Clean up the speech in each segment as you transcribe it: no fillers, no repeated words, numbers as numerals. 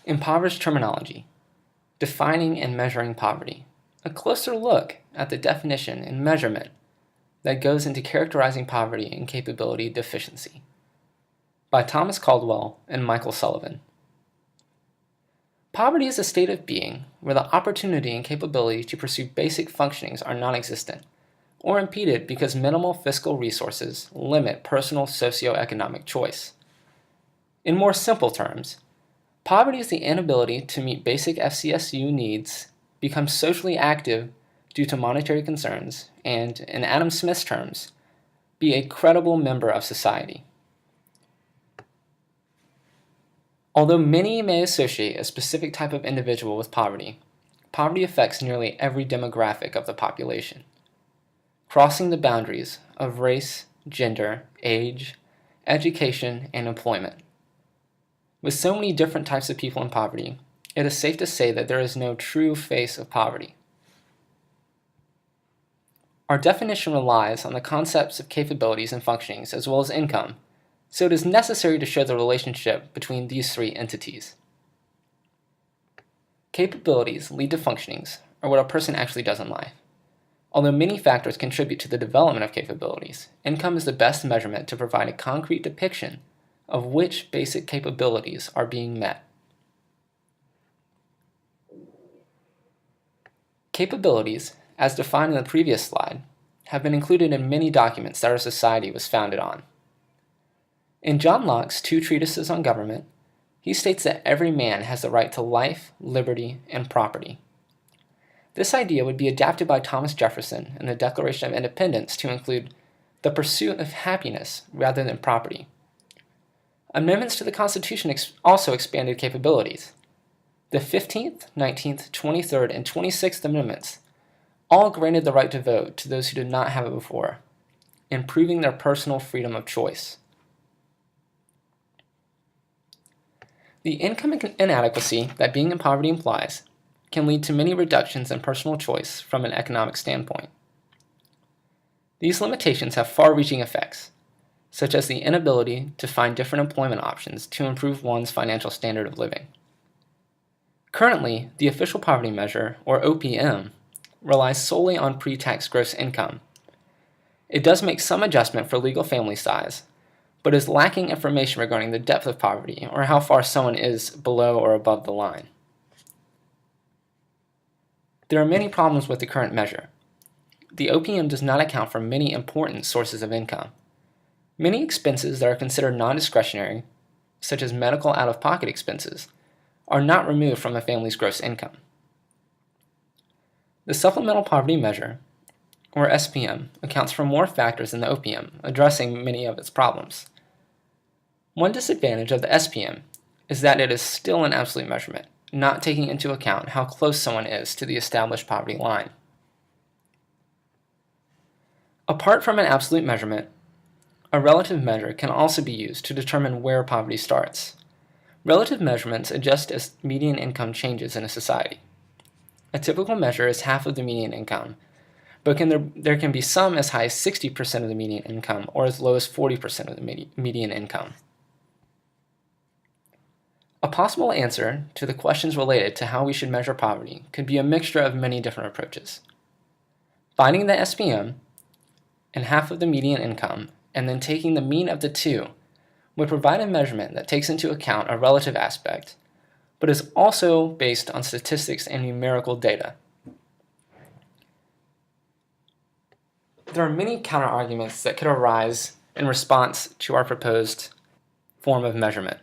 Impoverished Terminology, Defining and Measuring Poverty. A closer look at the definition and measurement that goes into characterizing poverty and capability deficiency. By Thomas Caldwell and Michael Sullivan. Poverty is a state of being where the opportunity and capability to pursue basic functionings are non-existent, or impeded because minimal fiscal resources limit personal socioeconomic choice. In more simple terms, poverty is the inability to meet basic FCSU needs, become socially active due to monetary concerns, and, in Adam Smith's terms, be a credible member of society. Although many may associate a specific type of individual with poverty, poverty affects nearly every demographic of the population, crossing the boundaries of race, gender, age, education, and employment. With so many different types of people in poverty, it is safe to say that there is no true face of poverty. Our definition relies on the concepts of capabilities and functionings as well as income, so it is necessary to show the relationship between these three entities. Capabilities lead to functionings, or what a person actually does in life. Although many factors contribute to the development of capabilities, income is the best measurement to provide a concrete depiction of which basic capabilities are being met. Capabilities, as defined in the previous slide, have been included in many documents that our society was founded on. In John Locke's 2 treatises on government, he states that every man has the right to life, liberty, and property. This idea would be adapted by Thomas Jefferson in the Declaration of Independence to include the pursuit of happiness rather than property. Amendments to the Constitution also expanded capabilities. The 15th, 19th, 23rd, and 26th Amendments all granted the right to vote to those who did not have it before, improving their personal freedom of choice. The income inadequacy that being in poverty implies can lead to many reductions in personal choice from an economic standpoint. These limitations have far-reaching effects, such as the inability to find different employment options to improve one's financial standard of living. Currently, the official poverty measure, or OPM, relies solely on pre-tax gross income. It does make some adjustment for legal family size, but is lacking information regarding the depth of poverty or how far someone is below or above the line. There are many problems with the current measure. The OPM does not account for many important sources of income. Many expenses that are considered non-discretionary, such as medical out-of-pocket expenses, are not removed from a family's gross income. The Supplemental Poverty Measure, or SPM, accounts for more factors than the OPM, addressing many of its problems. One disadvantage of the SPM is that it is still an absolute measurement, not taking into account how close someone is to the established poverty line. Apart from an absolute measurement, a relative measure can also be used to determine where poverty starts. Relative measurements adjust as median income changes in a society. A typical measure is half of the median income, but there can be some as high as 60% of the median income or as low as 40% of the median income. A possible answer to the questions related to how we should measure poverty could be a mixture of many different approaches. Finding the SPM and half of the median income and then taking the mean of the two would provide a measurement that takes into account a relative aspect, but is also based on statistics and numerical data. There are many counterarguments that could arise in response to our proposed form of measurement.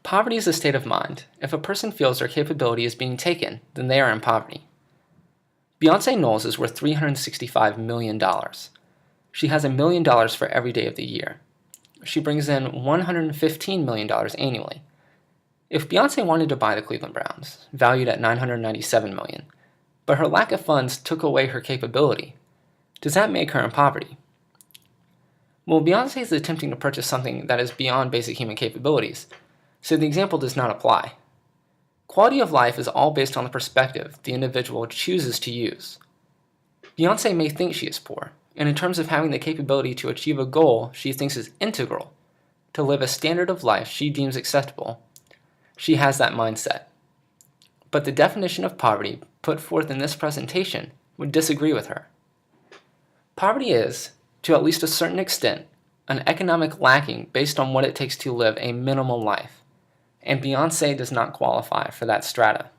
Poverty is a state of mind. If a person feels their capability is being taken, then they are in poverty. Beyonce Knowles is worth $365 million. She has $1 million for every day of the year. She brings in $115 million annually. If Beyonce wanted to buy the Cleveland Browns, valued at $997 million, but her lack of funds took away her capability, does that make her in poverty? Well, Beyonce is attempting to purchase something that is beyond basic human capabilities, so the example does not apply. Quality of life is all based on the perspective the individual chooses to use. Beyonce may think she is poor, and in terms of having the capability to achieve a goal she thinks is integral, to live a standard of life she deems acceptable, She has that mindset. But the definition of poverty put forth in this presentation would disagree with her. Poverty is, to at least a certain extent, an economic lacking based on what it takes to live a minimal life, and Beyonce does not qualify for that strata.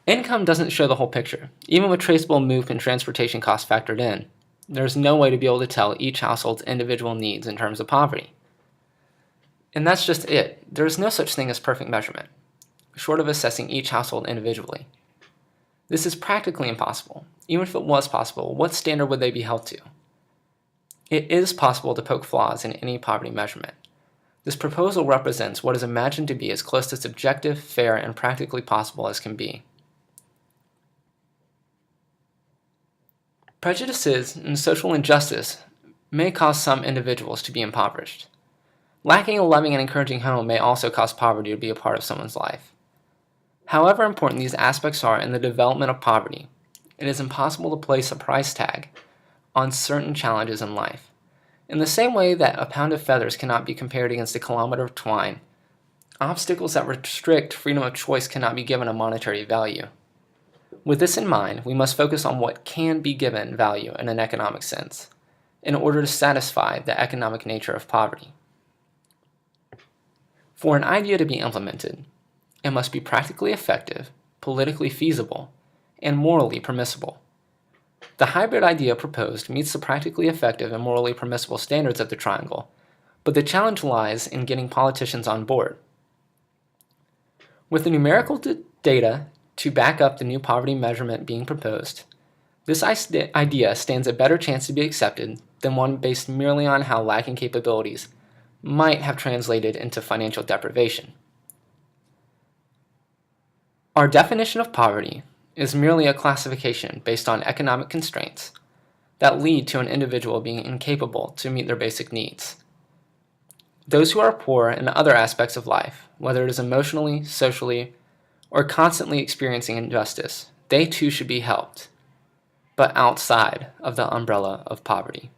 Income doesn't show the whole picture. Even with traceable move and transportation costs factored in, there's no way to be able to tell each household's individual needs in terms of poverty. And that's just it. There is no such thing as perfect measurement, short of assessing each household individually. This is practically impossible. Even if it was possible, what standard would they be held to? It is possible to poke flaws in any poverty measurement. This proposal represents what is imagined to be as close to subjective, fair, and practically possible as can be. Prejudices and social injustice may cause some individuals to be impoverished. Lacking a loving and encouraging home may also cause poverty to be a part of someone's life. However important these aspects are in the development of poverty, it is impossible to place a price tag on certain challenges in life. In the same way that a pound of feathers cannot be compared against a kilometer of twine, obstacles that restrict freedom of choice cannot be given a monetary value. With this in mind, we must focus on what can be given value in an economic sense, in order to satisfy the economic nature of poverty. For an idea to be implemented, it must be practically effective, politically feasible, and morally permissible. The hybrid idea proposed meets the practically effective and morally permissible standards of the triangle, but the challenge lies in getting politicians on board. With the numerical data to back up the new poverty measurement being proposed, this idea stands a better chance to be accepted than one based merely on how lacking capabilities might have translated into financial deprivation. Our definition of poverty is merely a classification based on economic constraints that lead to an individual being incapable to meet their basic needs. Those who are poor in other aspects of life, whether it is emotionally, socially, or constantly experiencing injustice, they too should be helped, but outside of the umbrella of poverty.